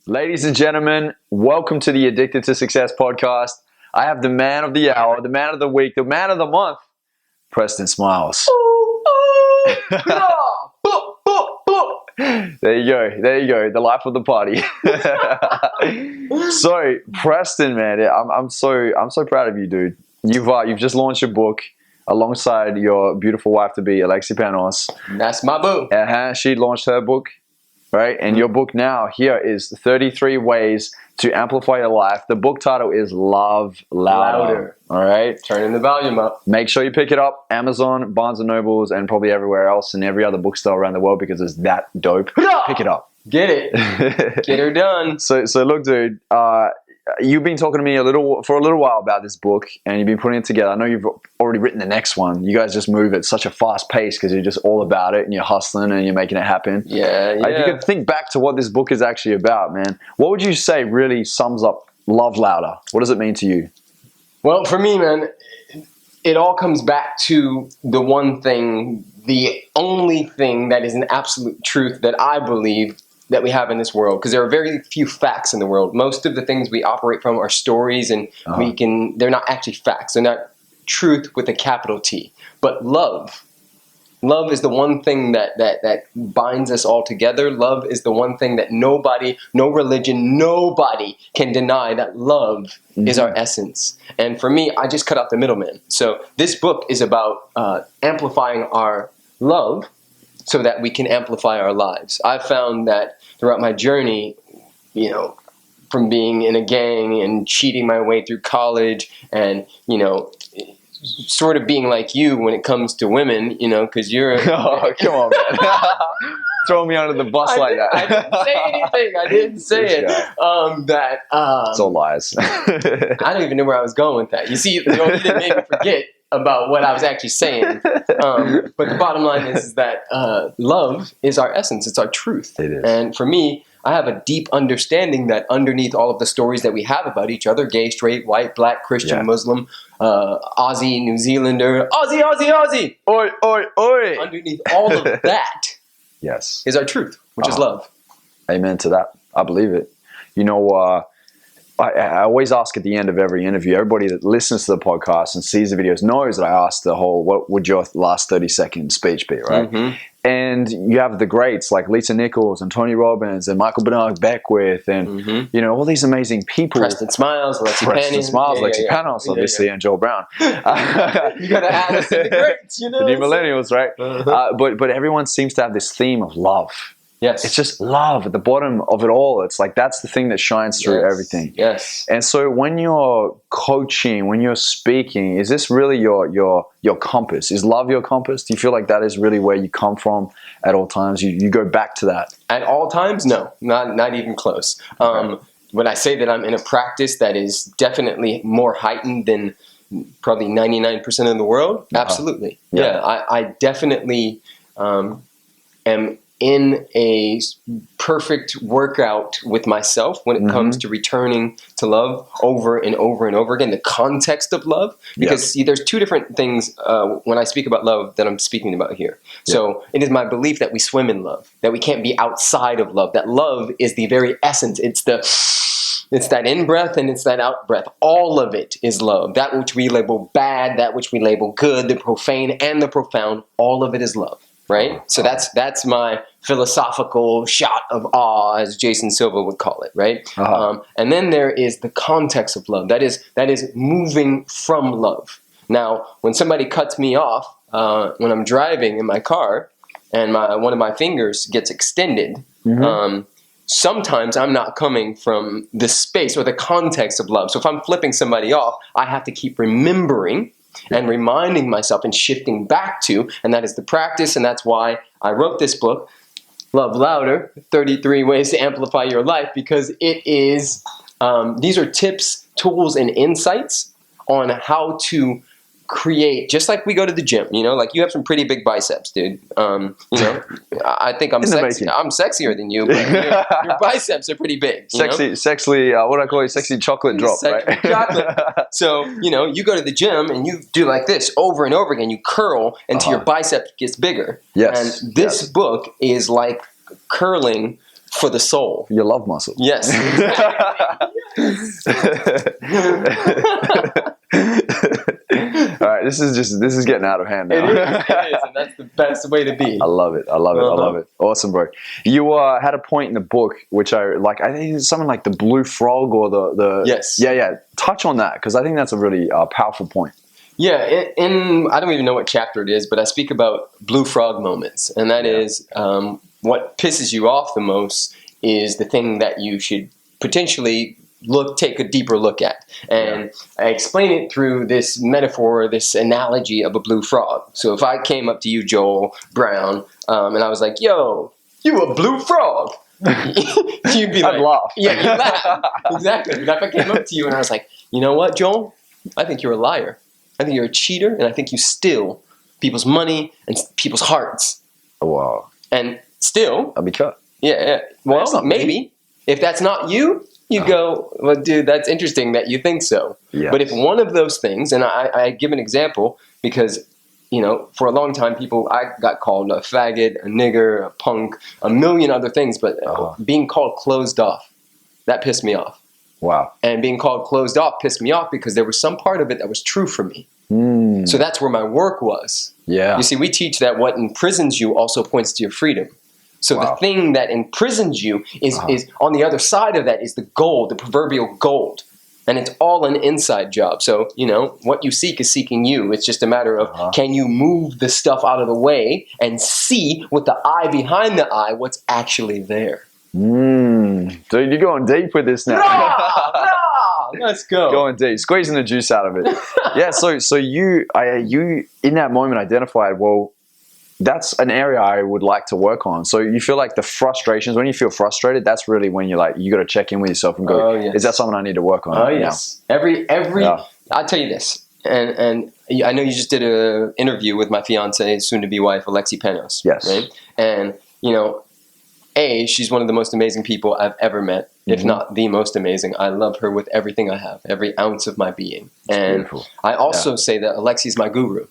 Ladies and gentlemen, welcome to the Addicted to Success podcast. I have the man of the hour, the man of the week, the man of the month, Preston Smiles. There you go, the life of the party. So, Preston, man, I'm so proud of you, dude. You've just launched your book alongside your beautiful wife to be, Alexi Panos. That's my boo. She launched her book. Right? And your book now here is 33 Ways to Amplify Your Life. The book title is Love Louder. All right? Turning the volume up. Make sure you pick it up. Amazon, Barnes & Nobles, and probably everywhere else and every other bookstore around the world because it's that dope. Pick it up. Get it. Get her done. So look, dude, you've been talking to me for a little while about this book, and you've been putting it together. I know you've already written the next one. You guys just move at such a fast pace because you're just all about it, and you're hustling, and you're making it happen. Yeah. If you could think back to what this book is actually about, man, what would you say really sums up Love Louder? What does it mean to you? Well, for me, man, it all comes back to the one thing, the only thing that is an absolute truth that I believe that we have in this world, because there are very few facts in the world. Most of the things we operate from are stories, and they're not actually facts. They're not truth with a capital T. But love is the one thing that binds us all together. Love is the one thing that nobody, no religion, nobody can deny, that love is our essence. And for me, I just cut out the middleman. So this book is about amplifying our love so that we can amplify our lives. I've found that throughout my journey, from being in a gang and cheating my way through college and, sort of being like you when it comes to women, because you're... Oh, come on, man. Throw me under the bus like that. I didn't say anything. I didn't say it. It's all lies. I don't even know where I was going with that. You see, you didn't make me forget about what I was actually saying. But the bottom line is that love is our essence. It's our truth. It is. And for me, I have a deep understanding that underneath all of the stories that we have about each other, gay, straight, white, black, Christian, Muslim, Aussie, New Zealander, Aussie, oi, oi, oi. Underneath all of that is our truth, which is love. Amen to that. I believe it. I always ask at the end of every interview, everybody that listens to the podcast and sees the videos knows that I ask the whole, what would your last 30-second speech be, right? Mm-hmm. And you have the greats like Lisa Nichols and Tony Robbins and Michael Bernard Beckwith and, all these amazing people. Preston Smiles, Lexi Panos, obviously, and Joel Brown. You got to add us in the greats, The new millennials, right? But everyone seems to have this theme of love. Yes. It's just love at the bottom of it all. It's like that's the thing that shines through everything. Yes. And so when you're coaching, when you're speaking, is this really your compass? Is love your compass? Do you feel like that is really where you come from at all times? You go back to that? At all times? No, not even close. When I say that I'm in a practice that is definitely more heightened than probably 99% of the world, absolutely. Yeah, I definitely am in a perfect workout with myself when it comes to returning to love over and over and over again, the context of love. Because see, there's two different things when I speak about love that I'm speaking about here. So it is my belief that we swim in love, that we can't be outside of love, that love is the very essence. It's that in-breath and it's that out-breath. All of it is love. That which we label bad, that which we label good, the profane and the profound, all of it is love. Right? So that's my philosophical shot of awe, as Jason Silva would call it, right? And then there is the context of love. That is moving from love. Now, when somebody cuts me off when I'm driving in my car and one of my fingers gets extended, sometimes I'm not coming from the space or the context of love. So if I'm flipping somebody off, I have to keep remembering and reminding myself and shifting back to, and that is the practice, and that's why I wrote this book, Love Louder, 33 Ways to Amplify Your Life, because it is, these are tips, tools, and insights on how to create, just like we go to the gym, like you have some pretty big biceps, dude. I think I'm sexy. I'm sexier than you, but your biceps are pretty big. Sexy, what do I call it? Sexy chocolate drop, right? Chocolate. So, you go to the gym and you do like this over and over again. You curl until your bicep gets bigger. Yes. And this book is like curling for the soul. Your love muscle. Yes. All right, this is getting out of hand now. It is, and that's the best way to be. I love it. I love it. Awesome, bro. You had a point in the book which I like. I think it's something like the blue frog or the Yes. Yeah. Touch on that because I think that's a really powerful point. Yeah, in I don't even know what chapter it is, but I speak about blue frog moments, and that is what pisses you off the most is the thing that you should potentially take a deeper look at. And I explain it through this metaphor, this analogy of a blue frog. So if I came up to you, Joel Brown, and I was like, yo, you a blue frog. You'd be like, I'd laugh. Yeah, you'd laugh. Exactly. But if I came up to you and I was like, you know what, Joel? I think you're a liar. I think you're a cheater, and I think you steal people's money and people's hearts. Wow. And still, I'll be cut. Yeah. Well, maybe. If that's not you, you go, well, dude, that's interesting that you think so. Yes. But if one of those things, and I give an example because, for a long time, I got called a faggot, a nigger, a punk, a million other things, but being called closed off, that pissed me off. Wow. And being called closed off pissed me off because there was some part of it that was true for me. So that's where my work was. Yeah. You see, we teach that what imprisons you also points to your freedom. So the thing that imprisons you is on the other side of that is the gold, the proverbial gold. And it's all an inside job. So, what you seek is seeking you. It's just a matter of can you move the stuff out of the way and see with the eye behind the eye what's actually there. Dude, you're going deep with this now. Let's go. Going deep, squeezing the juice out of it. Yeah. So you in that moment identified, well, that's an area I would like to work on. So you feel like the frustrations, when you feel frustrated, that's really when you're like, you got to check in with yourself and go, is that something I need to work on? Oh, yes. Now? Every I'll tell you this. And I know you just did an interview with my fiance, soon to be wife, Alexi Panos. Yes. Right? And, she's one of the most amazing people I've ever met, if not the most amazing. I love her with everything I have, every ounce of my being. And beautiful. I also say that Alexi's my guru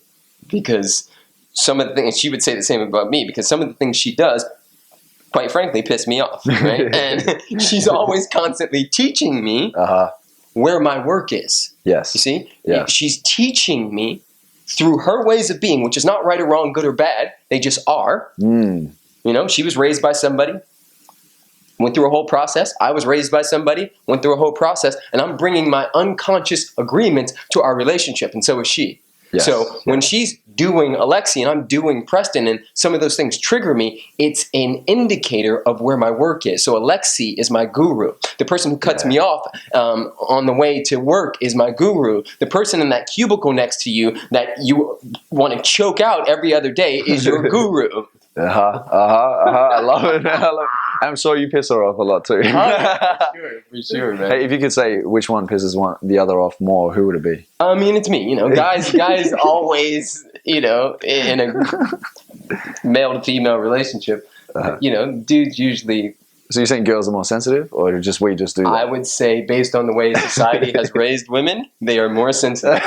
because some of the things, she would say the same about me, because some of the things she does, quite frankly, piss me off. Right? And she's always constantly teaching me where my work is. Yes. You see? Yeah. She's teaching me through her ways of being, which is not right or wrong, good or bad. They just are. She was raised by somebody, went through a whole process. I was raised by somebody, went through a whole process, and I'm bringing my unconscious agreements to our relationship, and so is she. Yes. So when she's doing Alexi and I'm doing Preston and some of those things trigger me, it's an indicator of where my work is. So Alexi is my guru. The person who cuts me off on the way to work is my guru. The person in that cubicle next to you that you want to choke out every other day is your guru. I love it. I'm sure you piss her off a lot too. For sure, man. Hey, if you could say which one pisses the other off more, who would it be? I mean, it's me. Guys always, in a male to female relationship, dudes usually. So you're saying girls are more sensitive, or we just do that? I would say, based on the way society has raised women, they are more sensitive.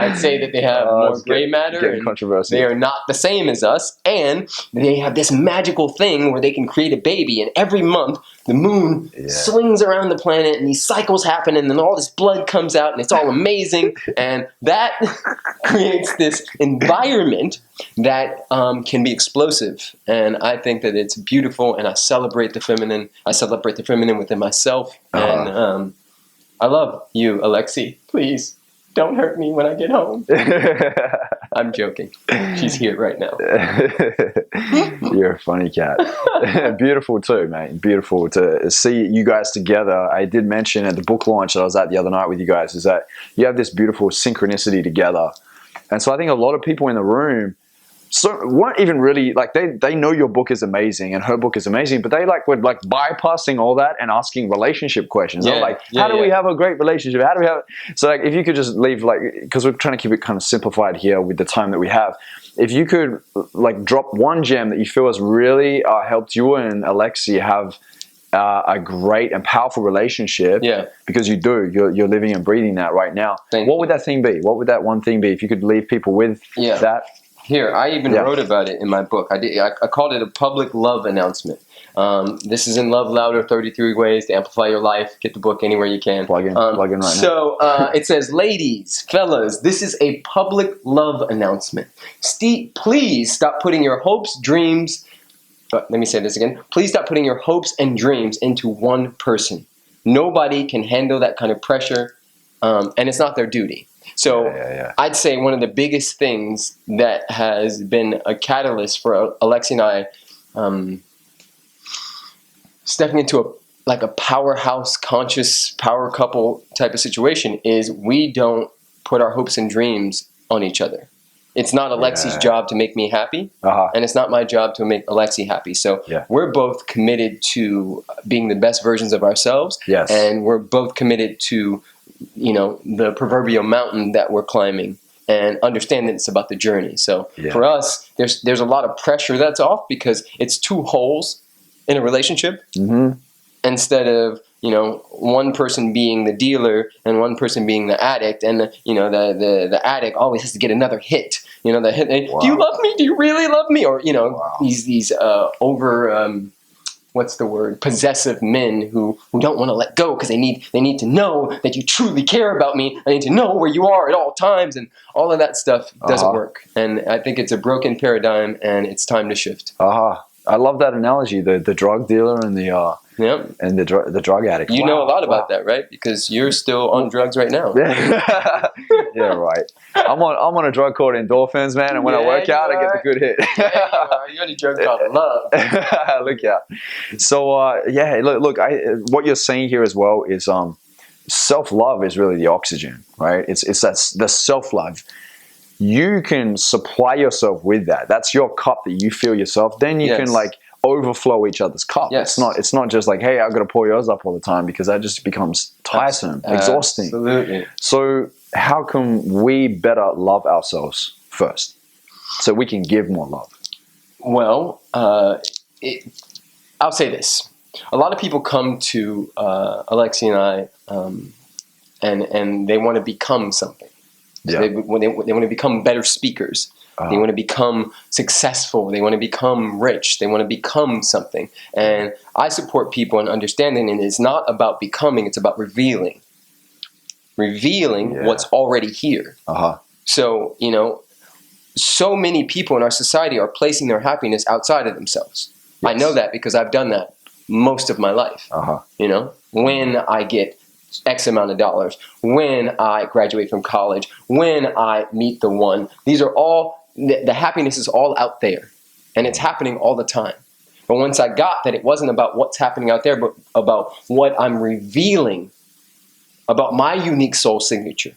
I'd say that they have more gray matter, and they are not the same as us, and they have this magical thing where they can create a baby, and every month the moon swings around the planet, and these cycles happen, and then all this blood comes out, and it's all amazing, and that creates this environment that can be explosive, and I think that it's beautiful, and I celebrate the feminine. I celebrate the feminine within myself, and I love you, Alexi. Please don't hurt me when I get home. I'm joking. She's here right now. You're a funny cat. Beautiful too, mate. Beautiful to see you guys together. I did mention at the book launch that I was at the other night with you guys is that you have this beautiful synchronicity together, and so I think a lot of people in the room weren't even really they know your book is amazing and her book is amazing, but they were bypassing all that and asking relationship questions. They're like, how do we have a great relationship? How do we have it? So if you could just leave because we're trying to keep it kind of simplified here with the time that we have, if you could drop one gem that you feel has really helped you and Alexi have a great and powerful relationship, because you're living and breathing that right now. What would that thing be? What would that one thing be if you could leave people with that? Here, I even wrote about it in my book. I called it a public love announcement. This is in Love Louder, 33 Ways to Amplify Your Life. Get the book anywhere you can. Plug in right now. So it says, ladies, fellas, this is a public love announcement. Please stop putting your hopes, dreams, let me say this again. Please stop putting your hopes and dreams into one person. Nobody can handle that kind of pressure, and it's not their duty. So I'd say one of the biggest things that has been a catalyst for Alexi and I stepping into a powerhouse, conscious power couple type of situation is we don't put our hopes and dreams on each other. It's not Alexi's job to make me happy, and it's not my job to make Alexi happy. So we're both committed to being the best versions of ourselves, and we're both committed to, the proverbial mountain that we're climbing, and understand that it's about the journey. So for us, there's a lot of pressure that's off because it's two holes in a relationship instead of one person being the dealer and one person being the addict, and the addict always has to get another hit. The hit. Do you love me? Do you really love me? Or these what's the word? Possessive men who don't want to let go because they need to know that you truly care about me. I need to know where you are at all times, and all of that stuff doesn't work. And I think it's a broken paradigm, and it's time to shift. I love that analogy, the drug dealer and the and the drug addict. You know a lot about that, right? Because you're still on drugs right now. Yeah, right. I'm on a drug called endorphins, man, and when I work out, I get the good hit. You're on a drug called love. Look out. So look. What you're saying here as well is self-love is really the oxygen, right? It's the self-love. You can supply yourself with that. That's your cup that you fill yourself. Then you can overflow each other's cup. It's not just like, hey, I've got to pour yours up all the time, because that just becomes tiresome, exhausting. Absolutely. So how can we better love ourselves first so we can give more love? Well, I'll say this. A lot of people come to Alexi and I and they want to become something. So they want to become better speakers. They want to become successful. They want to become rich. They want to become something. And I support people in understanding, and it's not about becoming, it's about revealing. Revealing what's already here. So, so many people in our society are placing their happiness outside of themselves. I know that because I've done that most of my life. When I get X amount of dollars, when I graduate from college, when I meet the one. These are all, the happiness is all out there, and it's happening all the time. But once I got that it wasn't about what's happening out there, but about what I'm revealing, about my unique soul signature,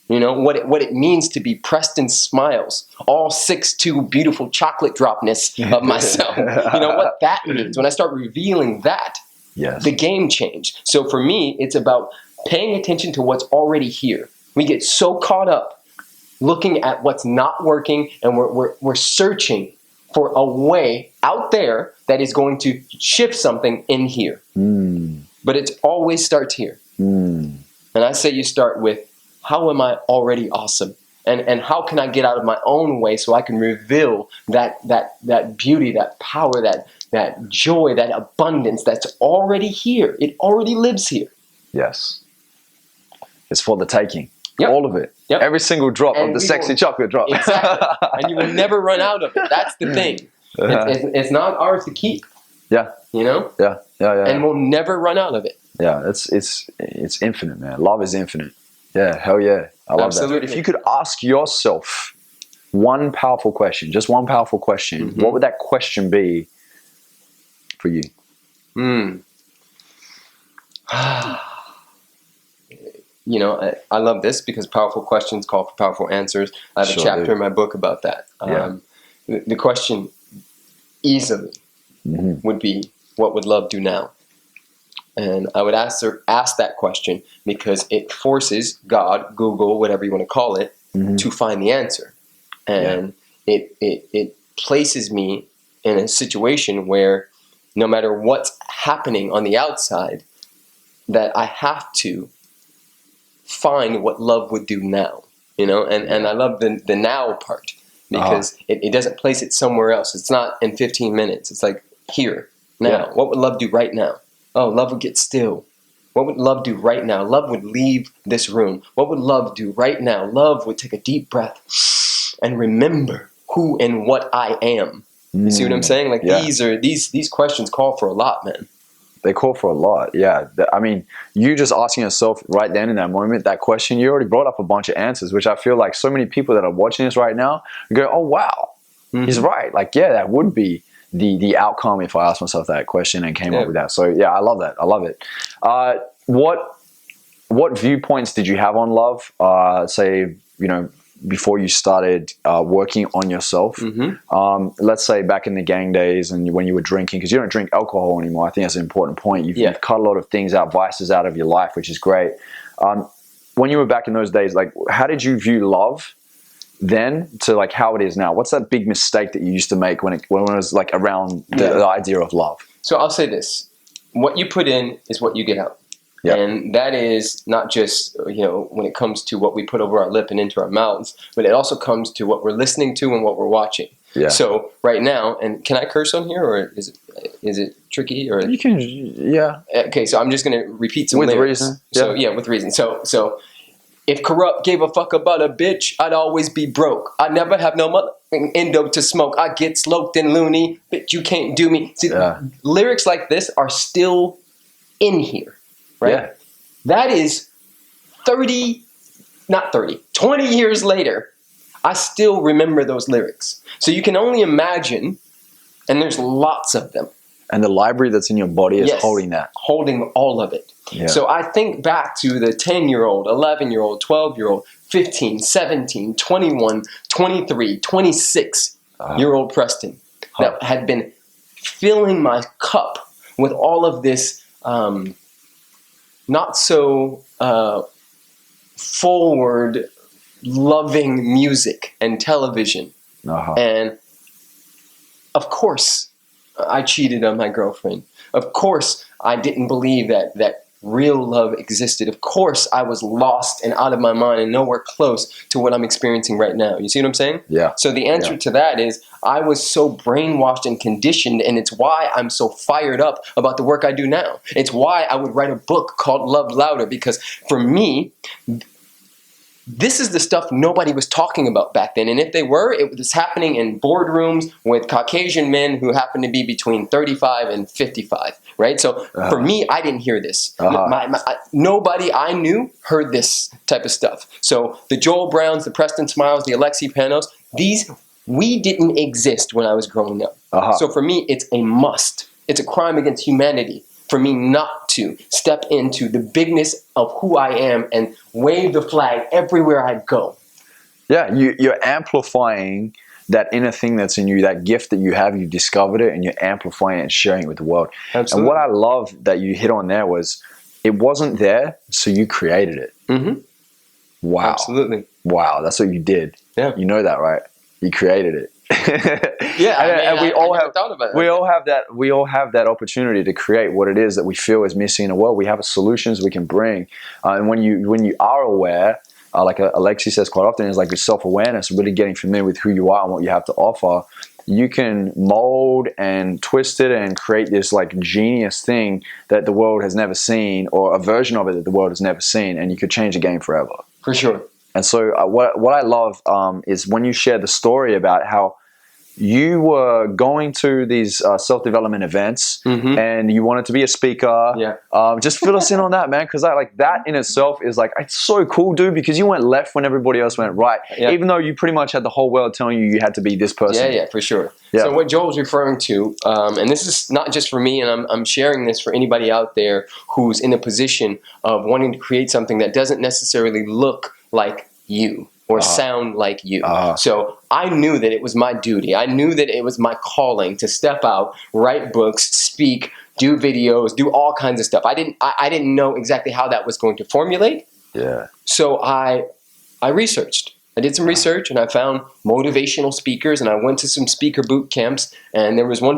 what it means to be Preston Smiles, all 6'2", beautiful chocolate dropness of myself. What that means. When I start revealing that, the game changed. So for me, it's about paying attention to what's already here. We get so caught up looking at what's not working, and we're searching for a way out there that is going to shift something in here. But it always starts here. And I say you start with, how am I already awesome? And how can I get out of my own way so I can reveal that beauty, that power, that joy, that abundance that's already here. It already lives here. Yes. It's for the taking. All of it. Every single drop of the sexy chocolate drop. Exactly. And you will never run out of it. That's the thing. It's not ours to keep. Yeah. And we'll never run out of it. Yeah, it's infinite, man. Love is infinite. Yeah, hell yeah. I love that. If you could ask yourself one powerful question, just one powerful question, what would that question be for you? I love this because powerful questions call for powerful answers. I have a chapter in my book about that. The question easily would be, what would love do now? And I would ask that question because it forces God, Google, whatever you want to call it, to find the answer. And it places me in a situation where no matter what's happening on the outside, that I have to find what love would do now. And I love the now part, because it doesn't place it somewhere else. It's not in 15 minutes. It's like here, now. Yeah. What would love do right now? Oh, love would get still. What would love do right now? Love would leave this room. What would love do right now? Love would take a deep breath and remember who and what I am. You see what I'm saying? Like these questions call for a lot, man. They call for a lot, yeah. I mean, you just asking yourself right then in that moment, that question, you already brought up a bunch of answers, which I feel like so many people that are watching this right now go, oh, wow, he's right. Like, yeah, that would be the outcome if I asked myself that question and came up with that. So, yeah, I love that. I love it. What viewpoints did you have on love, say, you know, before you started working on yourself? Let's say back in the gang days and when you were drinking, because you don't drink alcohol anymore. I think that's an important point. You've cut a lot of things out, vices out of your life, which is great. When you were back in those days, like, how did you view love then to like how it is now? What's that big mistake that you used to make when it was like around the idea of love? So I'll say this: what you put in is what you get out. Yep. And that is not just, you know, when it comes to what we put over our lip and into our mouths, but it also comes to what we're listening to and what we're watching. Yeah. So right now, and can I curse on here, or is it tricky? Or you can, yeah. Okay, so I'm just going to repeat some lyrics. Reason. So yeah, with reason. So if corrupt gave a fuck about a bitch, I'd always be broke. I never have no mother endo to smoke. I get sloped and loony, but you can't do me. See, lyrics like this are still in here. Right? Yeah. That is 20 years later, I still remember those lyrics. So you can only imagine, and there's lots of them. And the library that's in your body is holding that. Holding all of it. Yeah. So I think back to the 10-year-old, 11-year-old, 12-year-old, 15, 17, 21, 23, 26-year-old Preston that had been filling my cup with all of this not so forward loving music and television. And of course I cheated on my girlfriend. Of course I didn't believe that real love existed. Of course I was lost and out of my mind and nowhere close to what I'm experiencing right now. You see what I'm saying? Yeah. So the answer to that is I was so brainwashed and conditioned, and it's why I'm so fired up about the work I do now. It's why I would write a book called Love Louder, because for me, this is the stuff nobody was talking about back then. And if they were, it was happening in boardrooms with Caucasian men who happened to be between 35 and 55, right? So for me, I didn't hear this. Nobody I knew heard this type of stuff. So the Joel Browns, the Preston Smiles, the Alexi Panos, we didn't exist when I was growing up. So for me, it's a must. It's a crime against humanity for me not to step into the bigness of who I am and wave the flag everywhere I go. Yeah, you're amplifying that inner thing that's in you, that gift that you have, you've discovered it, and you're amplifying it and sharing it with the world. Absolutely. And what I love that you hit on there was, it wasn't there, so you created it. Wow. Absolutely. Wow, that's what you did. Yeah. You know that, right? You created it. Yeah, and we all have that opportunity to create what it is that we feel is missing in the world. We have solutions we can bring, and when you are aware, like Alexi says quite often, is like the self-awareness, really getting familiar with who you are and what you have to offer. You can mold and twist it and create this like genius thing that the world has never seen, or a version of it that the world has never seen, and you could change the game forever. For sure. And so what I love is when you share the story about how you were going to these self-development events and you wanted to be a speaker. Yeah. Just fill us in on that, man, because like that in itself is like, it's so cool, dude, because you went left when everybody else went right, even though you pretty much had the whole world telling you had to be this person. Yeah, for sure. Yeah. So what Joel's referring to, and this is not just for me, and I'm sharing this for anybody out there who's in a position of wanting to create something that doesn't necessarily look like you or sound like you. So I knew that it was my duty. I knew that it was my calling to step out, write books, speak, do videos, do all kinds of stuff. I didn't know exactly how that was going to formulate. Yeah. So I researched. I did some research and I found motivational speakers, and I went to some speaker boot camps, and there was two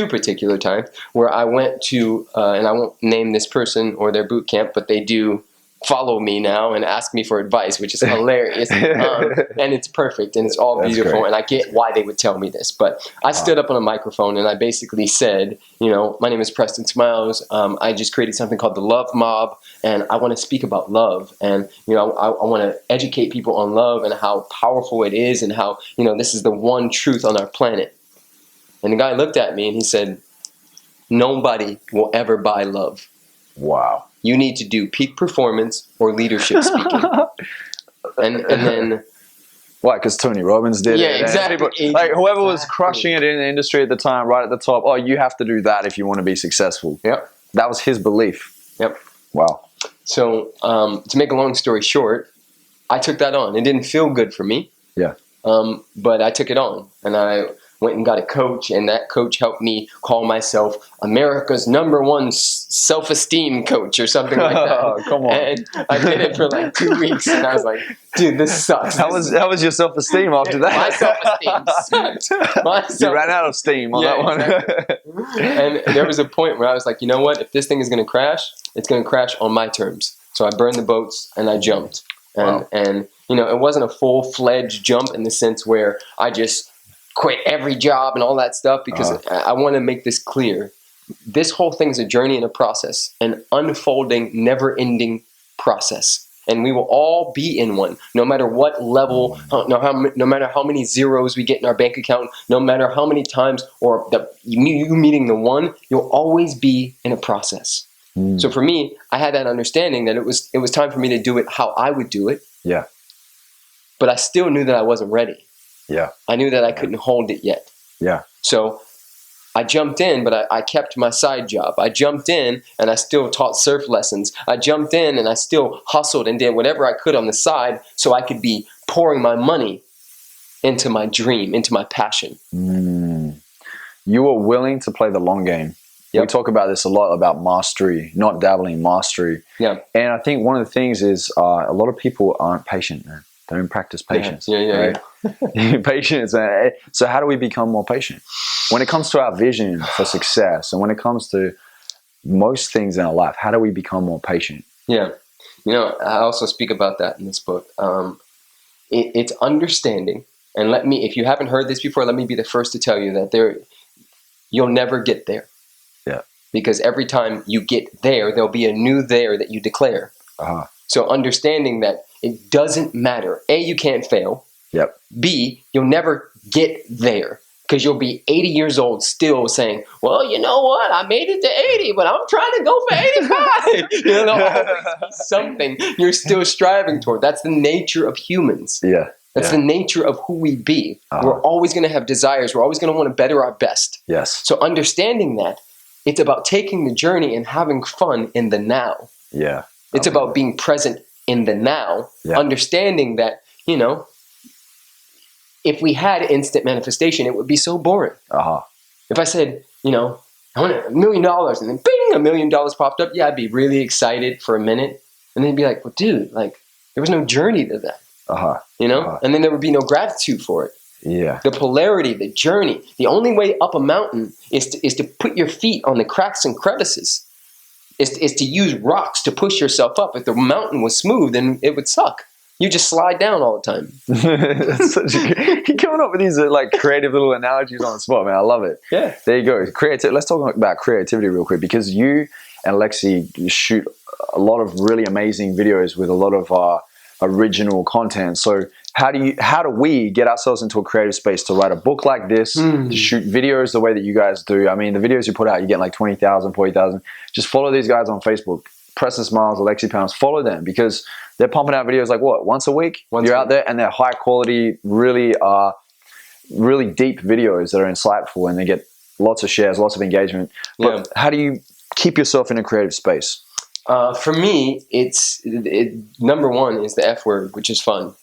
particular times where I went to, and I won't name this person or their boot camp, but they do follow me now and ask me for advice, which is hilarious. And it's perfect and it's all beautiful. And I get why they would tell me this. But I stood up on a microphone and I basically said, you know, my name is Preston Smiles. I just created something called the Love Mob, and I want to speak about love. And, you know, I want to educate people on love and how powerful it is and how, you know, this is the one truth on our planet. And the guy looked at me and he said, nobody will ever buy love. Wow. You need to do peak performance or leadership speaking. and then... Why? Because Tony Robbins did it. Yeah, exactly. People, like whoever was crushing it in the industry at the time, right at the top, oh, you have to do that if you want to be successful. Yep. That was his belief. Yep. Wow. So to make a long story short, I took that on. It didn't feel good for me. Yeah. But I took it on. And I went and got a coach, and that coach helped me call myself America's #1 self-esteem coach or something like that. Oh, come on. And I did it for like 2 weeks, and I was like, dude, this sucks. How was your self-esteem after that? My self-esteem sucked. You ran out of steam on that one. Exactly. And there was a point where I was like, you know what? If this thing is going to crash, it's going to crash on my terms. So I burned the boats and I jumped. And you know, it wasn't a full-fledged jump in the sense where I just quit every job and all that stuff, because I want to make this clear. This whole thing is a journey and a process, an unfolding, never-ending process. And we will all be in one, no matter what level, no matter how many zeros we get in our bank account, no matter how many times or you meeting the one, you'll always be in a process. So for me, I had that understanding that it was time for me to do it how I would do it. Yeah. But I still knew that I wasn't ready. Yeah. I knew that I couldn't hold it yet. Yeah. So I jumped in, but I kept my side job. I jumped in and I still taught surf lessons. I jumped in and I still hustled and did whatever I could on the side so I could be pouring my money into my dream, into my passion. You were willing to play the long game. Yep. We talk about this a lot, about mastery, not dabbling, mastery. Yeah. And I think one of the things is a lot of people aren't patient, man. They don't practice patience. Yeah. Patience. So how do we become more patient? When it comes to our vision for success and when it comes to most things in our life, how do we become more patient? Yeah. You know, I also speak about that in this book. It's understanding. And if you haven't heard this before, let me be the first to tell you that you'll never get there. Yeah. Because every time you get there, there'll be a new there that you declare. So understanding that it doesn't matter. A, you can't fail. Yep. B, you'll never get there because you'll be 80 years old still saying, well, you know what? I made it to 80, but I'm trying to go for 85. There'll always be something you're still striving toward. That's the nature of humans. Yeah. That's the nature of who we be. We're always going to have desires. We're always going to want to better our best. Yes. So understanding that, it's about taking the journey and having fun in the now. Yeah. It's about being present in the now, understanding that, you know, if we had instant manifestation, it would be so boring. If I said, you know, I want $1 million and then bing, $1 million popped up, yeah, I'd be really excited for a minute. And then it'd be like, well, dude, like there was no journey to that, you know, and then there would be no gratitude for it. Yeah. The polarity, the journey, the only way up a mountain is to put your feet on the cracks and crevices. Is to use rocks to push yourself up. If the mountain was smooth, then it would suck. You just slide down all the time. You're coming up with these like creative little analogies on the spot, man. I love it. Yeah. There you go. Let's talk about creativity real quick, because you and Lexi shoot a lot of really amazing videos with a lot of original content. So how do we get ourselves into a creative space to write a book like this, to shoot videos the way that you guys do? I mean, the videos you put out, you get like 20,000, 40,000. Just follow these guys on Facebook, Preston Smiles, Alexi Pounds. Follow them because they're pumping out videos like once a week. You're out there, and they're high quality, really deep videos that are insightful, and they get lots of shares, lots of engagement. But how do you keep yourself in a creative space? For me, number one is the F word, which is fun.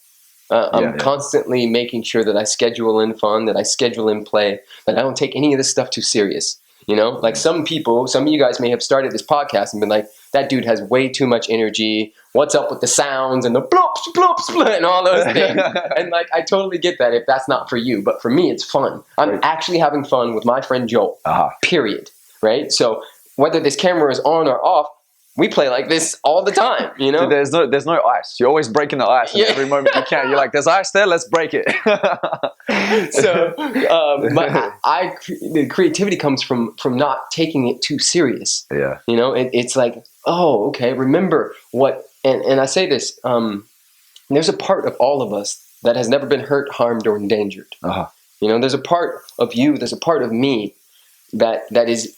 I'm constantly making sure that I schedule in fun, that I schedule in play, that I don't take any of this stuff too serious. You know, like some of you guys may have started this podcast and been like, that dude has way too much energy. What's up with the sounds and the bloops, bloops, bloops, and all those things? And like, I totally get that if that's not for you. But for me, it's fun. I'm actually having fun with my friend Joel, period. Right? So whether this camera is on or off, we play like this all the time, you know? Dude, there's no ice. You're always breaking the ice in every moment you can. You're like, there's ice there, let's break it. So the creativity comes from not taking it too serious. Yeah. You know, it's like, oh, okay, remember what, and I say this, there's a part of all of us that has never been hurt, harmed, or endangered. Uh-huh. You know, there's a part of you, there's a part of me that is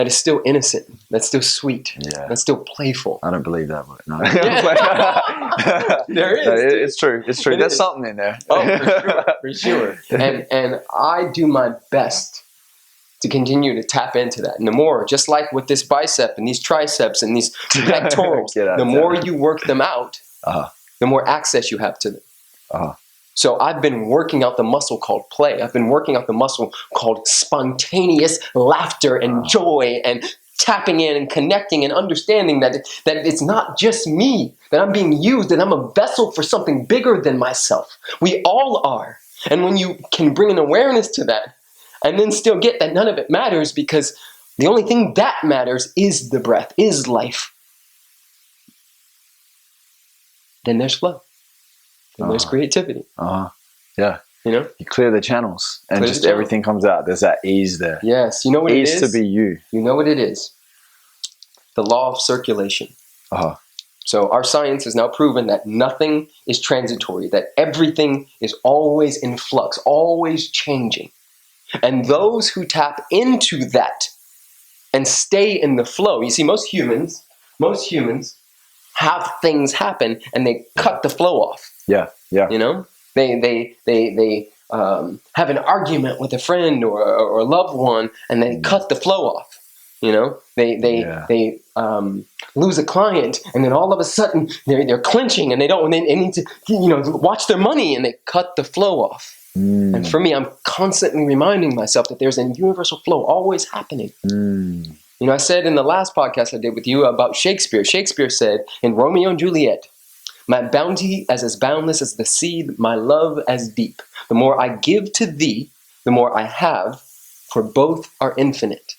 still innocent, that's still sweet, that's still playful. I don't believe that, but no. There is. No, it's true. It's true. There's something in there. Oh, for sure. And I do my best to continue to tap into that. And the more, just like with this bicep and these triceps and these pectorals, the more you work them out, the more access you have to them. So I've been working out the muscle called play. I've been working out the muscle called spontaneous laughter and joy and tapping in and connecting and understanding that it's not just me, that I'm being used, that I'm a vessel for something bigger than myself. We all are. And when you can bring an awareness to that and then still get that none of it matters because the only thing that matters is the breath, is life, then there's flow. And there's creativity. Yeah. You know? You clear the channels and just everything comes out. There's that ease there. Yes. You know what it is? Ease to be you. You know what it is? The law of circulation. So our science has now proven that nothing is transitory, that everything is always in flux, always changing. And those who tap into that and stay in the flow, you see, most humans have things happen and they cut the flow off. Yeah. You know, they have an argument with a friend or a loved one, and they cut the flow off. You know, they lose a client, and then all of a sudden they're clinching, and they need to watch their money, and they cut the flow off. And for me, I'm constantly reminding myself that there's a universal flow always happening. You know, I said in the last podcast I did with you about Shakespeare. Shakespeare said in Romeo and Juliet, "My bounty as boundless as the sea, my love as deep. The more I give to thee, the more I have, for both are infinite."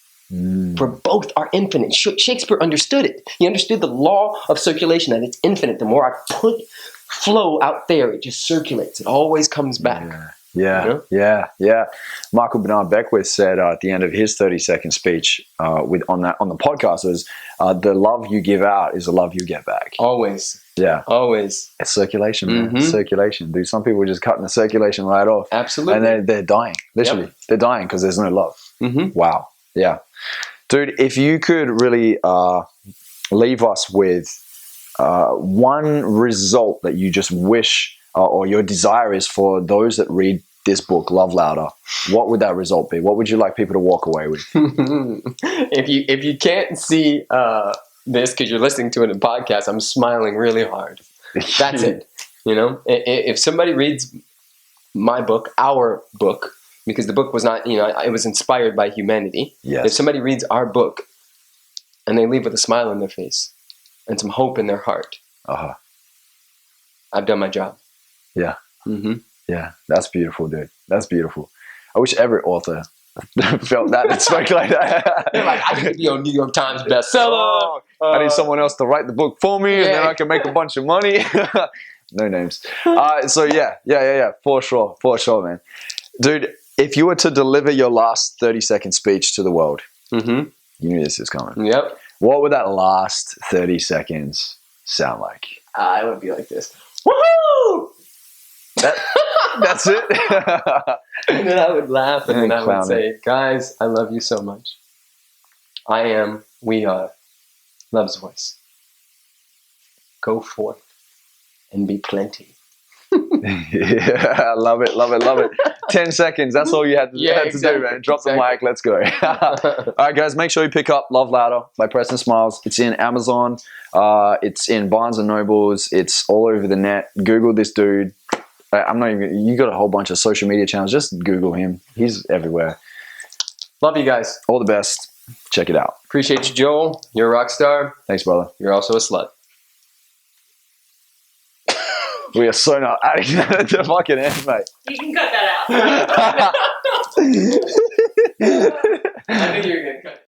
For both are infinite. Shakespeare understood it. He understood the law of circulation, that it's infinite. The more I put flow out there, it just circulates. It always comes back. Yeah. Michael Bernard Beckwith said at the end of his 30-second speech on the podcast was, "The love you give out is the love you get back." Always. Yeah. Always. It's circulation, man. It's circulation. Dude, some people are just cutting the circulation right off. Absolutely. And they're dying. Literally. Yep. They're dying because there's no love. Wow. Yeah. Dude, if you could really leave us with one result that you just wish or your desire is for those that read this book, Love Louder, what would that result be? What would you like people to walk away with? If you can't see this because you're listening to it in a podcast, I'm smiling really hard. That's it. You know, if somebody reads my book, our book, because the book was not, it was inspired by humanity. Yes. If somebody reads our book and they leave with a smile on their face and some hope in their heart, I've done my job. Yeah. Yeah. That's beautiful, dude. That's beautiful. I wish every author felt that and spoke like that. They're like, I could be on New York Times bestseller. I need someone else to write the book for me, and then I can make a bunch of money. No names. So yeah. For sure, man. Dude, if you were to deliver your last 30-second speech to the world, you knew this is coming. Yep. What would that last 30 seconds sound like? It would be like this. Woohoo! That's it. And then I would laugh and then I would say, guys, I love you so much. We are love's voice. Go forth and be plenty. Yeah, love it. 10 seconds. That's all you had to do, man. Drop the mic. Let's go. All right, guys, make sure you pick up Love Louder by Preston Smiles. It's in Amazon. It's in Barnes & Nobles. It's all over the net. Google this dude. You got a whole bunch of social media channels. Just Google him. He's everywhere. Love you guys. All the best. Check it out. Appreciate you, Joel. You're a rock star. Thanks, brother. You're also a slut. We are so not adding that at the fucking end, mate. You can cut that out. I think you're going to cut it.